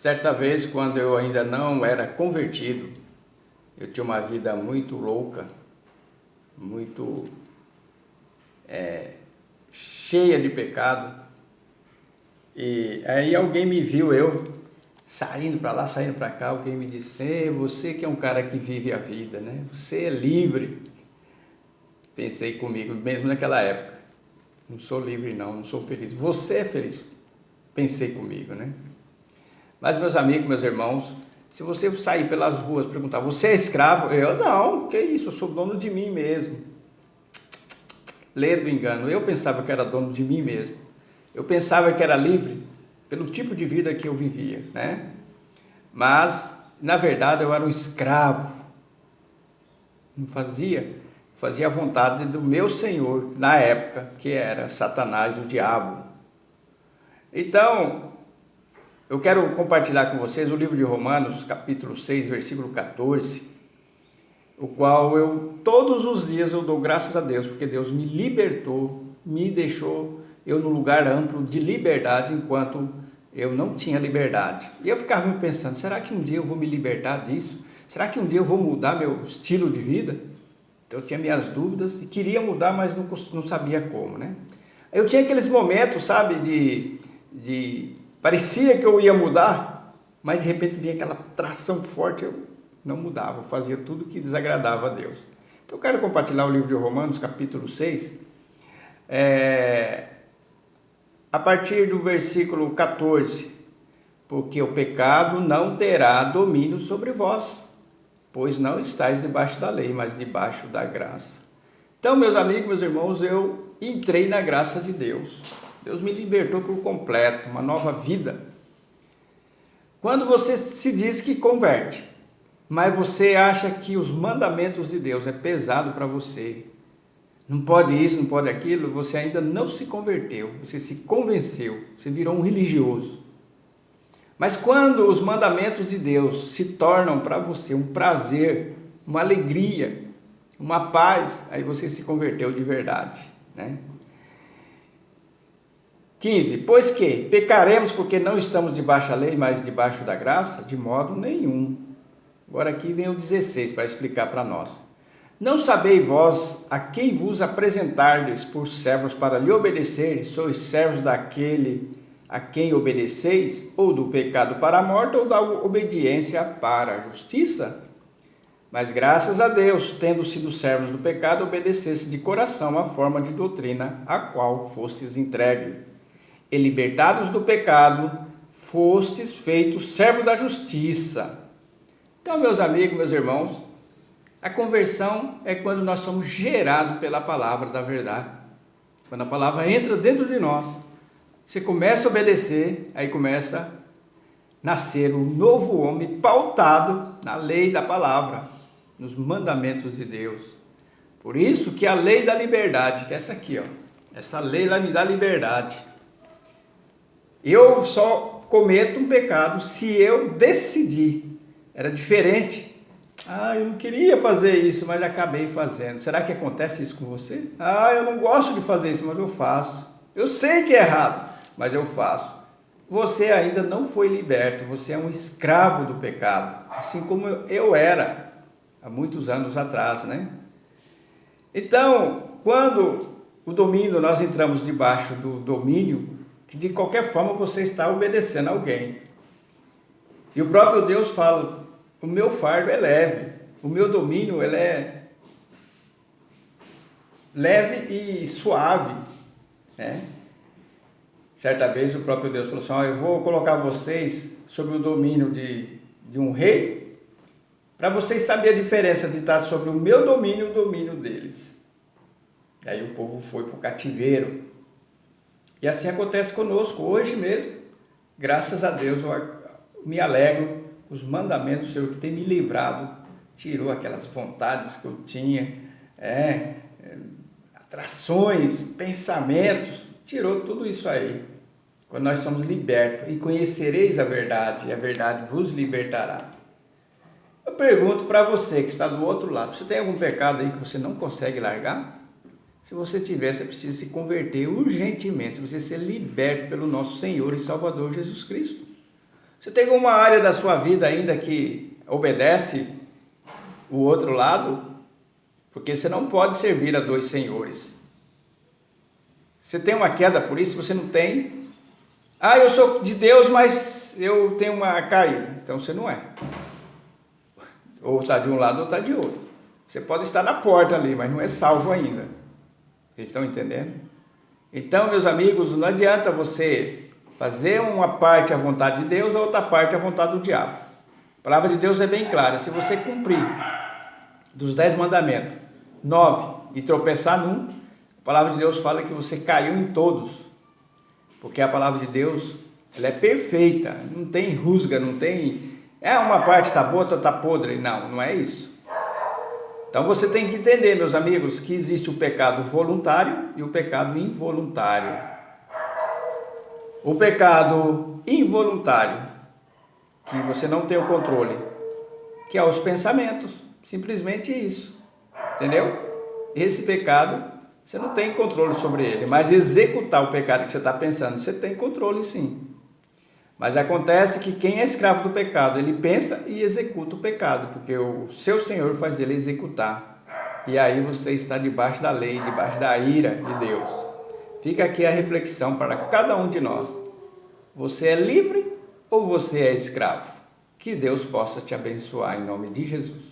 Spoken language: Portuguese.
Certa vez, quando eu ainda não era convertido, eu tinha uma vida muito louca, muito cheia de pecado. E aí alguém me viu, eu saindo para lá, saindo para cá, alguém me disse: você que é um cara que vive a vida, né? Você é livre. Pensei comigo, mesmo naquela época: não sou livre não, não sou feliz. Você é feliz. Pensei comigo, né? Mas meus amigos, meus irmãos, se você sair pelas ruas e perguntar: você é escravo? Eu não, que isso, eu sou dono de mim mesmo. Lê do engano, eu pensava que era dono de mim mesmo. Eu pensava que era livre pelo tipo de vida que eu vivia, né? Mas, na verdade, eu era um escravo. Não fazia a vontade do meu Senhor, na época, que era Satanás, o diabo. Então, eu quero compartilhar com vocês o livro de Romanos, capítulo 6, versículo 14, o qual todos os dias eu dou graças a Deus, porque Deus me libertou, me deixou eu no lugar amplo de liberdade, enquanto eu não tinha liberdade. E eu ficava me pensando: será que um dia eu vou me libertar disso? Será que um dia eu vou mudar meu estilo de vida? Então eu tinha minhas dúvidas e queria mudar, mas não sabia como, né? Eu tinha aqueles momentos, sabe, parecia que eu ia mudar, mas de repente vinha aquela tração forte, eu não mudava, eu fazia tudo que desagradava a Deus. Então eu quero compartilhar o livro de Romanos, capítulo 6, a partir do versículo 14. Porque o pecado não terá domínio sobre vós, pois não estáis debaixo da lei, mas debaixo da graça. Então, meus amigos, meus irmãos, eu entrei na graça de Deus. Deus me libertou por completo, uma nova vida. Quando você se diz que converte, mas você acha que os mandamentos de Deus é pesado para você, não pode isso, não pode aquilo, você ainda não se converteu, você se convenceu, você virou um religioso. Mas quando os mandamentos de Deus se tornam para você um prazer, uma alegria, uma paz, aí você se converteu de verdade, né? 15. Pois que pecaremos porque não estamos debaixo da lei, mas debaixo da graça? De modo nenhum. Agora aqui vem o 16 para explicar para nós. Não sabeis vós a quem vos apresentardes por servos para lhe obedecer, sois servos daquele a quem obedeceis, ou do pecado para a morte, ou da obediência para a justiça? Mas graças a Deus, tendo sido servos do pecado, obedecesse de coração a forma de doutrina a qual fostes entregue. E libertados do pecado, fostes feitos servos da justiça. Então, meus amigos, meus irmãos, a conversão é quando nós somos gerados pela palavra da verdade. Quando a palavra entra dentro de nós, você começa a obedecer, aí começa a nascer um novo homem pautado na lei da palavra, nos mandamentos de Deus. Por isso que a lei da liberdade, que é essa aqui, ó, essa lei lá me dá liberdade. Eu só cometo um pecado se eu decidir. Era diferente. Eu não queria fazer isso, mas acabei fazendo. Será que acontece isso com você? Eu não gosto de fazer isso, mas eu faço. Eu sei que é errado, mas eu faço. Você ainda não foi liberto, você é um escravo do pecado, assim como eu era há muitos anos atrás, né? Então, quando nós entramos debaixo do domínio, que de qualquer forma você está obedecendo a alguém. E o próprio Deus fala: o meu fardo é leve, o meu domínio ele é leve e suave, né? Certa vez o próprio Deus falou assim: eu vou colocar vocês sob o domínio de um rei, para vocês saberem a diferença de estar sobre o meu domínio e o domínio deles. E aí o povo foi para o cativeiro. E assim acontece conosco, hoje mesmo. Graças a Deus eu me alegro com os mandamentos do Senhor, que tem me livrado, tirou aquelas vontades que eu tinha, atrações, pensamentos, tirou tudo isso aí. Quando nós somos libertos, e conhecereis a verdade, e a verdade vos libertará. Eu pergunto para você que está do outro lado: você tem algum pecado aí que você não consegue largar? Se você tiver, você precisa se converter urgentemente, você precisa ser liberto pelo nosso Senhor e Salvador Jesus Cristo. Você tem alguma área da sua vida ainda que obedece o outro lado? Porque você não pode servir a dois senhores. Você tem uma queda por isso? Você não tem? Ah, eu sou de Deus, mas eu tenho uma caída. Então você não é. Ou está de um lado ou está de outro. Você pode estar na porta ali, mas não é salvo ainda. Vocês estão entendendo? Então, meus amigos, não adianta você fazer uma parte à vontade de Deus, a outra parte à vontade do diabo. A palavra de Deus é bem clara. Se você cumprir dos 10 mandamentos, 9 e tropeçar num, a palavra de Deus fala que você caiu em todos. Porque a palavra de Deus, ela é perfeita, não tem rusga, não tem... uma parte está boa, outra está podre. Não, não é isso. Então você tem que entender, meus amigos, que existe o pecado voluntário e o pecado involuntário. O pecado involuntário, que você não tem o controle, que é os pensamentos, simplesmente isso, entendeu? Esse pecado, você não tem controle sobre ele, mas executar o pecado que você está pensando, você tem controle sim. Mas acontece que quem é escravo do pecado, ele pensa e executa o pecado, porque o seu Senhor faz ele executar. E aí você está debaixo da lei, debaixo da ira de Deus. Fica aqui a reflexão para cada um de nós. Você é livre ou você é escravo? Que Deus possa te abençoar em nome de Jesus.